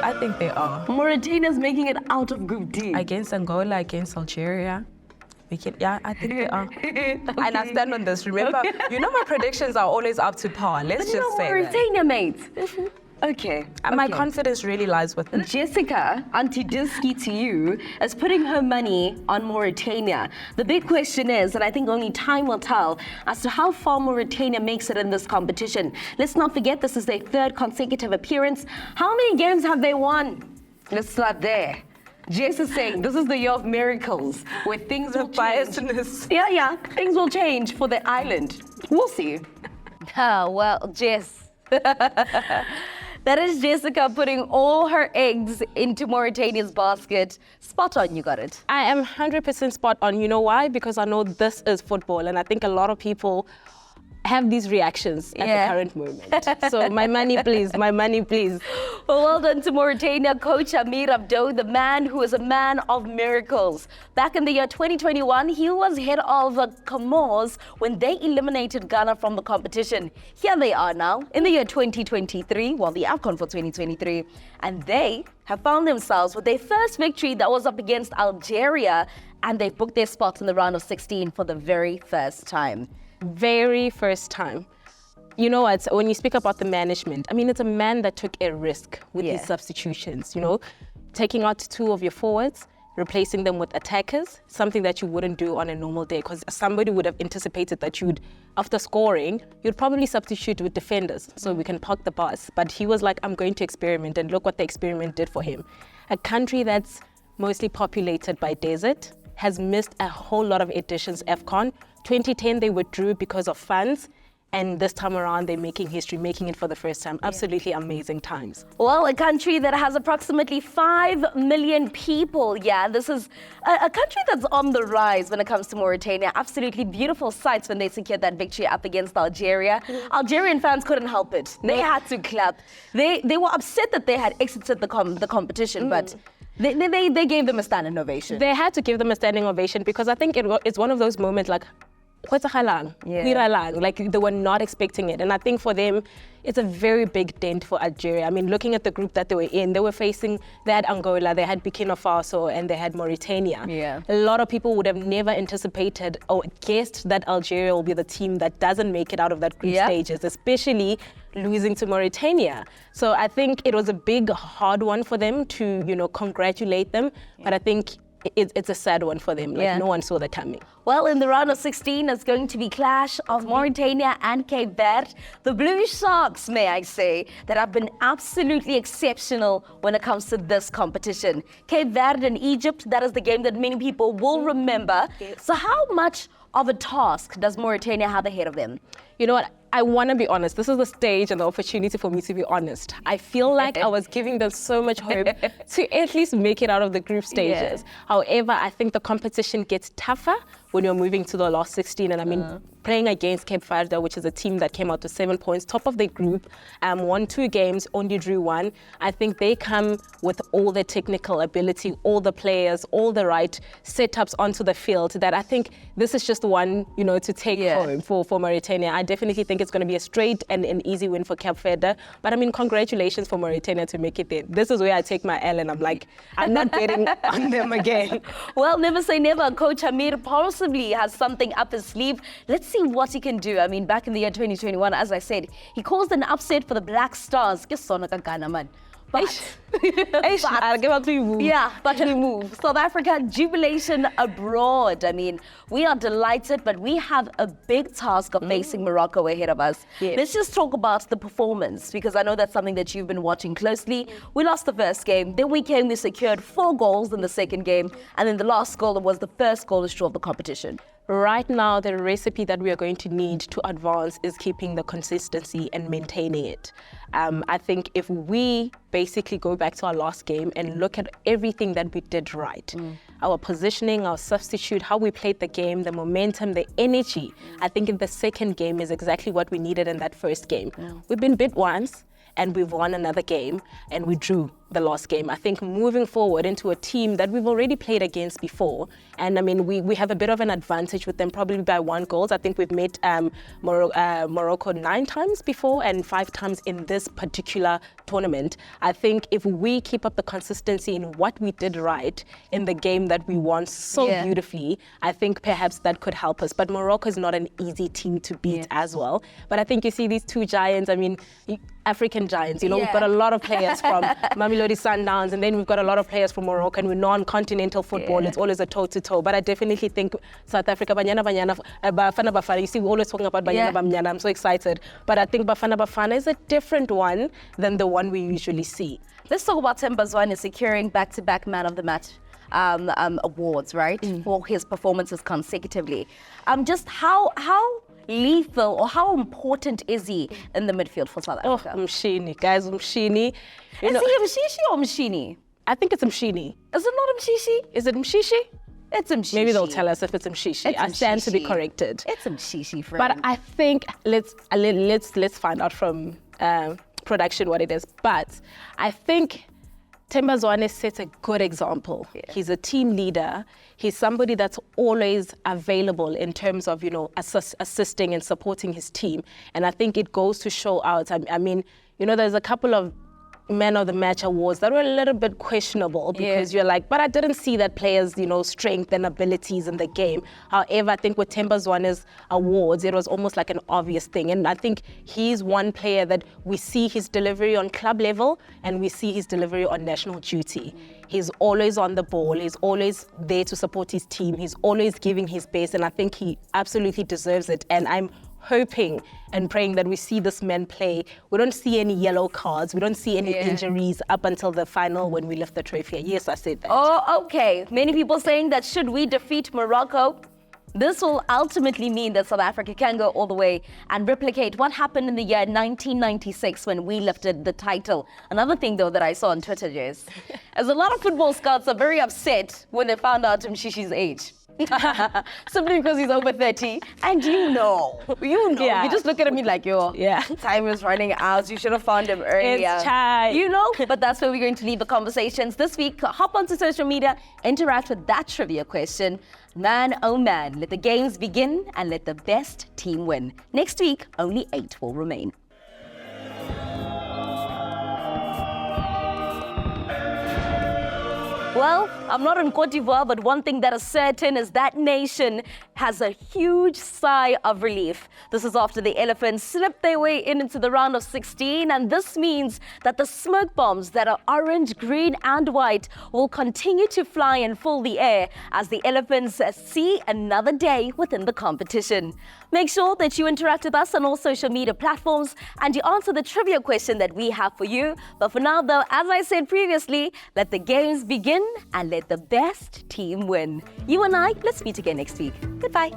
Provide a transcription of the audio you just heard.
I think they are. Mauritania's making it out of Group D. Against Angola, against Algeria. I think they are. And I stand on this. Remember, my predictions are always up to par. Let's just say Mauritania, mate. Okay. And my confidence really lies with them. Jessica, Auntie Diski to you, is putting her money on Mauritania. The big question is, and I think only time will tell, as to how far Mauritania makes it in this competition. Let's not forget this is their third consecutive appearance. How many games have they won? Let's start there. Jess is saying this is the year of miracles, where things will change. Yeah, things will change for the island. We'll see. Well, Jess. That is Jessica putting all her eggs into Mauritania's basket. Spot on, you got it. I am 100% spot on. You know why? Because I know this is football, and I think a lot of people have these reactions at the current moment. So my money, please, my money, please. Well done to Mauritania coach Amir Abdo, the man who is a man of miracles. Back in the year 2021, he was head of Comores when they eliminated Ghana from the competition. Here they are now in the year 2023, the Afcon for 2023, and they have found themselves with their first victory that was up against Algeria, and they booked their spots in the round of 16 for the very first time. Very first time. You know what, when you speak about the management, I mean, it's a man that took a risk with his substitutions, taking out two of your forwards, replacing them with attackers, something that you wouldn't do on a normal day, because somebody would have anticipated that after scoring, you'd probably substitute with defenders so we can park the bus. But he was like, I'm going to experiment, and look what the experiment did for him. A country that's mostly populated by desert, has missed a whole lot of editions Afcon. 2010, they withdrew because of funds. And this time around, they're making history, making it for the first time. Absolutely amazing times. Well, a country that has approximately 5 million people. Yeah, this is a country that's on the rise when it comes to Mauritania. Absolutely beautiful sights when they secured that victory up against Algeria. Algerian fans couldn't help it. They had to clap. They were upset that they had exited the competition, but they gave them a standing ovation. They had to give them a standing ovation because I think it's one of those moments like, like they were not expecting it. And I think for them, it's a very big dent for Algeria. I mean, looking at the group that they were in, they had Angola, they had Burkina Faso, and they had Mauritania. Yeah. A lot of people would have never anticipated or guessed that Algeria will be the team that doesn't make it out of that group stages, especially losing to Mauritania. So I think it was a big, hard one for them to, congratulate them. But I think it's a sad one for them. No one saw that coming. Well, in the round of 16, it's going to be clash of Mauritania and Cape Verde. The Blue Sharks, may I say, that have been absolutely exceptional when it comes to this competition. Cape Verde and Egypt, that is the game that many people will remember. So how much of a task does Mauritania have ahead of them? You know what? I want to be honest. This is the stage and the opportunity for me to be honest. I feel like I was giving them so much hope to at least make it out of the group stages. However, I think the competition gets tougher when you're moving to the last 16. And I mean, playing against Cape Verde, which is a team that came out to 7 points, top of the group, won 2 games, only drew 1. I think they come with all the technical ability, all the players, all the right setups onto the field that I think this is just one, to take home for Mauritania. I definitely think it's going to be a straight and an easy win for Cape Verde. But I mean, congratulations for Mauritania to make it there. This is where I take my L and I'm like, I'm not betting on them again. Well, never say never. Coach Amir possibly has something up his sleeve. Let's see what he can do. I mean, back in the year 2021, as I said, he caused an upset for the Black Stars. But we move. South Africa, jubilation abroad. I mean, we are delighted, but we have a big task of facing Morocco ahead of us. Yes. Let's just talk about the performance, because I know that's something that you've been watching closely. We lost the first game, then we secured 4 goals in the second game, and then the last goal was the first goalless draw of the competition. Right now, the recipe that we are going to need to advance is keeping the consistency and maintaining it. I think if we basically go back to our last game and look at everything that we did right, our positioning, our substitute, how we played the game, the momentum, the energy, I think in the second game is exactly what we needed in that first game. We've been bit once, and we've won another game, and we drew the last game. I think moving forward into a team that we've already played against before, and I mean, we have a bit of an advantage with them, probably by 1 goal. I think we've met Morocco 9 times before and 5 times in this particular tournament. I think if we keep up the consistency in what we did right in the game that we won so beautifully, I think perhaps that could help us. But Morocco is not an easy team to beat as well. But I think you see these 2 giants, I mean, African giants, you know, we've got a lot of players from Mamelodi Sundowns, and then we've got a lot of players from Morocco, and we're non-continental football. It's always a toe-to-toe. But I definitely think South Africa, Banyana, Bafana Bafana, you see, we're always talking about Banyana Banyana. I'm so excited. But I think Bafana Bafana is a different one than the one we usually see. Let's talk about Themba Zwane securing back-to-back Man of the Match awards, right? For his performances consecutively. Just how lethal or how important is he in the midfield for South Africa? Oh, Mshini, guys, Mshini. Is he Mshishi or Mshini? I think it's Mshini. Is it not Mshishi? Is it Mshishi? It's Mshishi. Maybe they'll tell us if it's Mshishi. I stand to be corrected. It's Mshishi, friend. But I think let's find out from production what it is. But I think Themba Zwane sets a good example. He's a team leader. He's somebody that's always available in terms of, you know, assisting and supporting his team. And I think it goes to show out. I mean, you know, there's a couple of Man of the Match awards that were a little bit questionable because you're like, but I didn't see that players, you know, strength and abilities in the game. However, I think with Themba Zwane's awards, it was almost like an obvious thing. And I think he's one player that we see his delivery on club level and we see his delivery on national duty. He's always on the ball. He's always there to support his team. He's always giving his best. And I think he absolutely deserves it. And I'm hoping and praying that we see this man play. We don't see any yellow cards. We don't see any injuries up until the final when we lift the trophy. Yes, I said that. Oh, okay. Many people saying that should we defeat Morocco, this will ultimately mean that South Africa can go all the way and replicate what happened in the year 1996 when we lifted the title. Another thing, though, that I saw on Twitter, Jess, is a lot of football scouts are very upset when they found out Mshishi's age. Simply because he's over 30. And you know, you just look at me like, time is running out. You should have found him earlier. It's time. You know, but that's where we're going to leave the conversations this week. Hop onto social media, interact with that trivia question. Man, oh man, let the games begin and let the best team win. Next week, only 8 will remain. Well, I'm not in Cote d'Ivoire, but one thing that is certain is that nation has a huge sigh of relief. This is after the Elephants slipped their way into the round of 16, and this means that the smoke bombs that are orange, green, and white will continue to fly and fill the air as the Elephants see another day within the competition. Make sure that you interact with us on all social media platforms and you answer the trivia question that we have for you. But for now, though, as I said previously, let the games begin and let the best team win. You and I, let's meet again next week. Goodbye.